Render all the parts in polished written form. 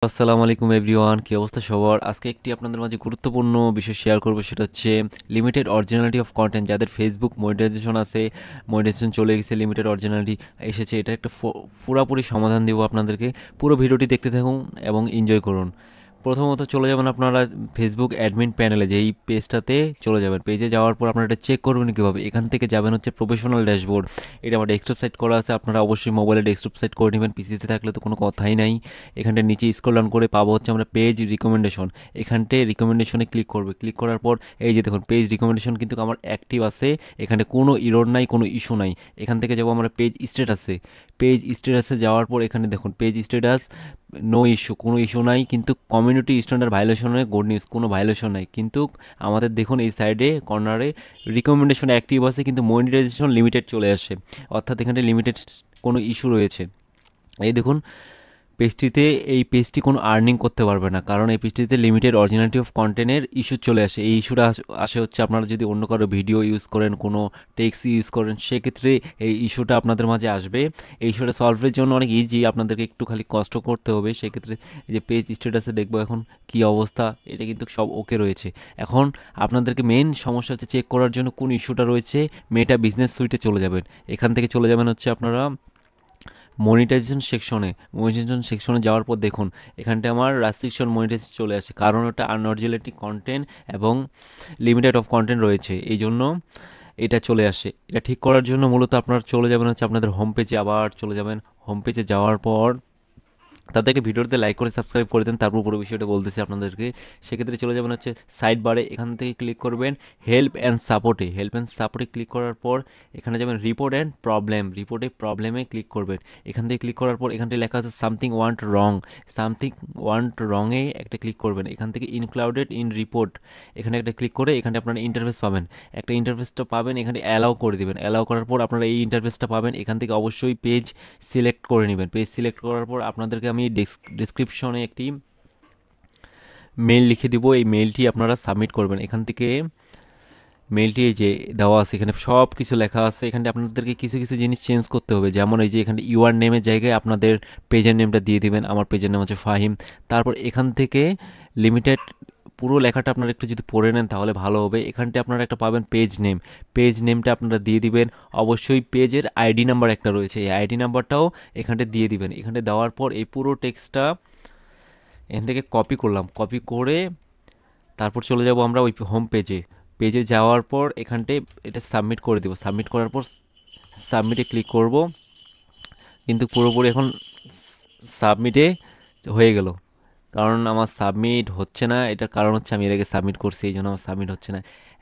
আসসালামু আলাইকুম এভরিওয়ান, কি অবস্থা সবার? আজকে একটি আপনাদের মাঝে গুরুত্বপূর্ণ বিষয় শেয়ার করব, সেটা হচ্ছে লিমিটেড অরিজিনালিটি অফ কন্টেন্ট। যাদের ফেসবুক মনিটাইজেশন আছে, মনিটাইজেশন চলে গেছে, লিমিটেড অরিজিনালিটি এসেছে, এটা একটা পুরোপুরি সমাধান দেবো আপনাদেরকে। পুরো ভিডিওটি দেখতে থাকুন এবং এনজয় করুন। প্রথমত চলে যাবেন আপনারা ফেসবুক অ্যাডমিন প্যানেলে, যেই পেজটাতে চলে যাবেন। পেজে যাওয়ার পর আপনারা এটা চেক করবেন কীভাবে, এখান থেকে যাবেন হচ্ছে প্রফেশনাল ড্যাশবোর্ড। এটা আমার ডেস্কটপ সাইট করা আছে, আপনারা অবশ্যই মোবাইলে ডেস্কটপ সাইট করে নেবেন, পিসিতে থাকলে তো কোনো কথাই নাই। এখানটা নিচে স্ক্রল ডাউন করে পাবো হচ্ছে আমরা পেজ রিকমেন্ডেশন। এখানটায় রিকমেন্ডেশনে ক্লিক করবে। ক্লিক করার পর এই যে দেখুন পেজ রিকমেন্ডেশন কিন্তু আমার অ্যাক্টিভ আছে, এখানে কোনো ইরর নাই, কোনো ইস্যু নাই। এখান থেকে যাবো আমরা পেজ স্ট্যাটাসে। পেজ স্ট্যাটাসে যাওয়ার পর এখানে দেখুন পেজ স্ট্যাটাস নো ইস্যু, কোনো ইস্যু নাই, কিন্তু কমিউনিটি স্ট্যান্ডার্ড ভায়োলেশন হয়, গুড নিউজ, কোনো ভায়োলেশন নাই। কিন্তু আমাদের দেখুন এই সাইডে কর্নারে রিকমেন্ডেশন অ্যাক্টিভ আছে, কিন্তু মনিটাইজেশন লিমিটেড চলে আসে, অর্থাৎ এখানে লিমিটেড কোনো ইস্যু রয়েছে। এই দেখুন পেজটিতে, এই পেজটি কোনো আর্নিং করতে পারবে না, কারণ এই পেজটিতে লিমিটেড অরিজিনালিটি অফ কন্টেন্টের ইস্যু চলে আসে। এই ইস্যুটা আসে হচ্ছে আপনারা যদি অন্য কারো ভিডিও ইউজ করেন, কোনো টেক্সট ইউজ করেন, সেক্ষেত্রে এই ইস্যুটা আপনাদের মাঝে আসবে। এই ইস্যুটা সলভের জন্য অনেক ইজি, আপনাদেরকে একটু খালি কষ্ট করতে হবে। সেক্ষেত্রে এই যে পেজ স্ট্যাটাসে দেখবো এখন কি অবস্থা, এটা কিন্তু সব ওকে রয়েছে। এখন আপনাদেরকে মেন সমস্যা হচ্ছে চেক করার জন্য কোন ইস্যুটা রয়েছে। মেটা বিজনেস সুইটে চলে যাবেন, এখান থেকে চলে যাবেন হচ্ছে আপনারা মনিটাইজেশন সেকশনে যাওয়ার পর দেখুন এখানটা আমার রেস্ট্রিকশন মনিটাইজেশন চলে আসে, কারণ ওটা আনঅরিজিনালিটি কন্টেন্ট এবং লিমিটেড অফ কন্টেন্ট রয়েছে, এই জন্য এটা চলে আসে। এটা ঠিক করার জন্য মূলত আপনারা চলে যাবেন হচ্ছে আপনাদের হোম পেজে। আবার চলে যাবেন হোম পেজে, যাওয়ার পর তাদেরকে ভিডিওতে লাইক করে সাবস্ক্রাইব করে দেন, তারপর পুরো বিষয়টা বলতেছি আপনাদেরকে। সেক্ষেত্রে চলে যাবেন হচ্ছে সাইড বারে, এখান থেকে ক্লিক করবেন হেল্প অ্যান্ড সাপোর্টে ক্লিক করার পর এখানে যাবেন রিপোর্টে প্রবলেমে ক্লিক করবেন। এখান থেকে ক্লিক করার পর এখানটায় লেখা আছে সামথিং ওয়ান্ট রংয়ে একটা ক্লিক করবেন। এখান থেকে ইনক্লুডেড ইন রিপোর্ট এখানে একটা ক্লিক করে এখানে আপনারা ইন্টারফেস পাবেন। একটা ইন্টারফেসটা পাবেন, এখানে অ্যালাউ করে দেবেন। অ্যালাউ করার পর আপনারা এই ইন্টারফেসটা পাবেন। এখান থেকে অবশ্যই পেজ সিলেক্ট করে নেবেন। পেজ সিলেক্ট করার পর আপনাদেরকে আমি ডিসক্রিপশনে একটি মেইল লিখে দিব, এই মেইলটি আপনারা সাবমিট করবেন। এখান থেকে মেইলটি এই যে দেওয়া আছে, এখানে সব কিছু লেখা আছে। এখানে আপনাদেরকে কিছু কিছু জিনিস চেঞ্জ করতে হবে, যেমন এই যে এখানে ইউআর নেমের জায়গায় আপনাদের পেজের নেমটা দিয়ে দিবেন। আমার পেজের নাম হচ্ছে ফাহিম। তারপর এখান থেকে লিমিটেড পুরো লেখাটা আপনারা একটু যদি পড়ে নেন তাহলে ভালো হবে। এখানটা আপনারা একটা পাবেন পেজ নেমটা আপনারা দিয়ে দিবেন। অবশ্যই পেজের আইডি নাম্বার একটা রয়েছে, এই আইডি নাম্বারটাও এখানটা দিয়ে দিবেন। এখানটা দেওয়ার পর এই পুরো টেক্সটটা এখান থেকে কপি করে তারপর চলে যাব আমরা ওই হোম পেজে যাওয়ার পর এখানটায় এটা সাবমিট করে দেবো। সাবমিট করার পর সাবমিটে ক্লিক করব, কিন্তু পুরোপুরি এখন সাবমিটে হয়ে গেল, কারণ আমার সাবমিট হচ্ছে না। এটার কারণ হচ্ছে আমি এর আগে সাবমিট করছি, এই জন্য আমার সাবমিট হচ্ছে না।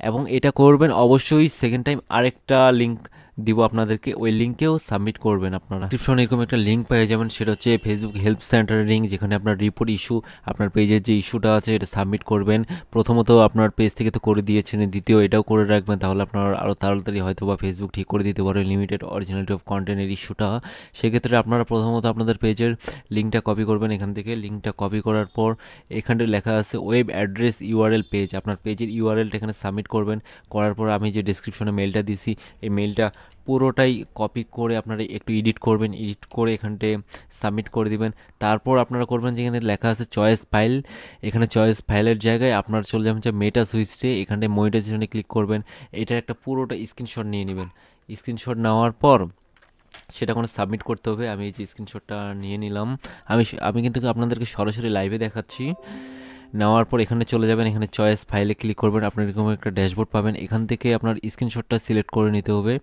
এবং এটা করবেন অবশ্যই সেকেন্ড টাইম আরেকটা লিঙ্ক দিব আপনাদেরকে, ওই লিঙ্কেও সাবমিট করবেন। আপনারা ডিসক্রিপশনে এরকম একটা লিঙ্ক পেয়ে যাবেন, সেটা হচ্ছে ফেসবুক হেল্প সেন্টারের লিঙ্ক, যেখানে আপনার রিপোর্ট ইস্যু, আপনার পেজের যে ইস্যুটা আছে এটা সাবমিট করবেন। প্রথমত আপনার পেজ থেকে তো করে দিয়েছেন, দ্বিতীয় এটাও করে রাখবেন, তাহলে আপনার আরও তাড়াতাড়ি হয়তো বা ফেসবুক ঠিক করে দিতে পারে লিমিটেড অরিজিনালিটি অফ কন্টেন্টের ইস্যুটা। সেক্ষেত্রে আপনারা প্রথমত আপনাদের পেজের লিঙ্কটা কপি করবেন। এখান থেকে লিঙ্কটা কপি করার পর এখানে লেখা আছে ওয়েব অ্যাড্রেস ইউআরএল পেজ, আপনার পেজের ইউআরএলটা এখানে সাবমিট করবেন। করার পর আমি যে ডেসক্রিপশনে মেলটা দিছি, এই মেলটা পুরোটাই কপি করে আপনারা একটু এডিট করবেন, এডিট করে এখানটায় সাবমিট করে দিবেন। তারপর আপনারা করবেন যেখানে লেখা আছে চয়েস ফাইল, এখানে চয়েস ফাইলের জায়গায় আপনারা চলে যাবেন যে মেটা সুইচে, এখানটায় মনিটাইজেশনে ক্লিক করবেন। এটার একটা পুরোটা স্ক্রিনশট নিয়ে নেবেন। স্ক্রিনশট নেওয়ার পর সেটা কোনো সাবমিট করতে হবে। আমি এই যে স্ক্রিনশটটা নিয়ে নিলাম, আমি কিন্তু আপনাদেরকে সরাসরি লাইভে দেখাচ্ছি। নেওয়ার পর এখানে চলে যাবেন, এখানে চয়েস ফাইলে ক্লিক করবেন, আপনার এরকম একটা ড্যাশবোর্ড পাবেন। এখান থেকে আপনার স্ক্রিনশটটা সিলেক্ট করে নিতে হবে।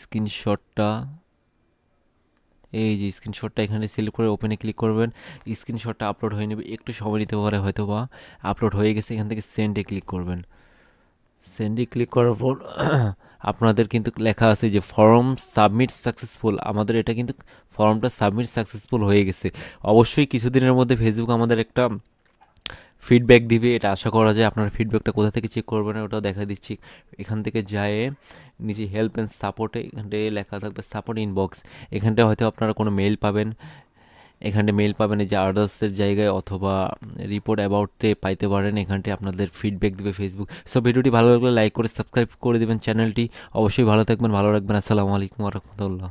স্ক্রিনশটটা এই যে স্ক্রিনশটটা এখানে সিলেক্ট করে ওপেনে ক্লিক করবেন। স্ক্রিনশটটা আপলোড হয়ে নেবে, একটু সময় নিতে পারে হয়তো বা। আপলোড হয়ে গেছে, এখান থেকে সেন্ডে ক্লিক করবেন। সেন্ডে ক্লিক করার পর আপনাদের কিন্তু লেখা আছে যে ফর্ম সাবমিট সাকসেসফুল। আমাদের এটা কিন্তু ফর্মটা সাবমিট সাকসেসফুল হয়ে গেছে। অবশ্যই কিছুদিনের মধ্যে ফেসবুক আমাদের একটা ফিডব্যাক দিবে, এটা আশা করা যায়। আপনার ফিডব্যাকটা কোথা থেকে চেক করবেন ওটাও দেখা দিচ্ছি। এখান থেকে যায় নিচে হেল্প অ্যান্ড সাপোর্টে এখানটায় লেখা থাকবে সাপোর্ট ইনবক্স, এখানটায় হয়তো আপনারা কোনো মেল পাবেন। এখানটায় মেল পাবেন এই যে আদার্সের জায়গায়, অথবা রিপোর্ট অ্যাবাউটতে পাইতে পারেন। এখানটায় আপনাদের ফিডব্যাক দেবে ফেসবুক। সো ভিডিওটি ভালো লাগলে লাইক করে সাবস্ক্রাইব করে দেবেন চ্যানেলটি। অবশ্যই ভালো থাকবেন, ভালো রাখবেন। আসসালামু আলাইকুম ওয়া রাহমাতুল্লাহ।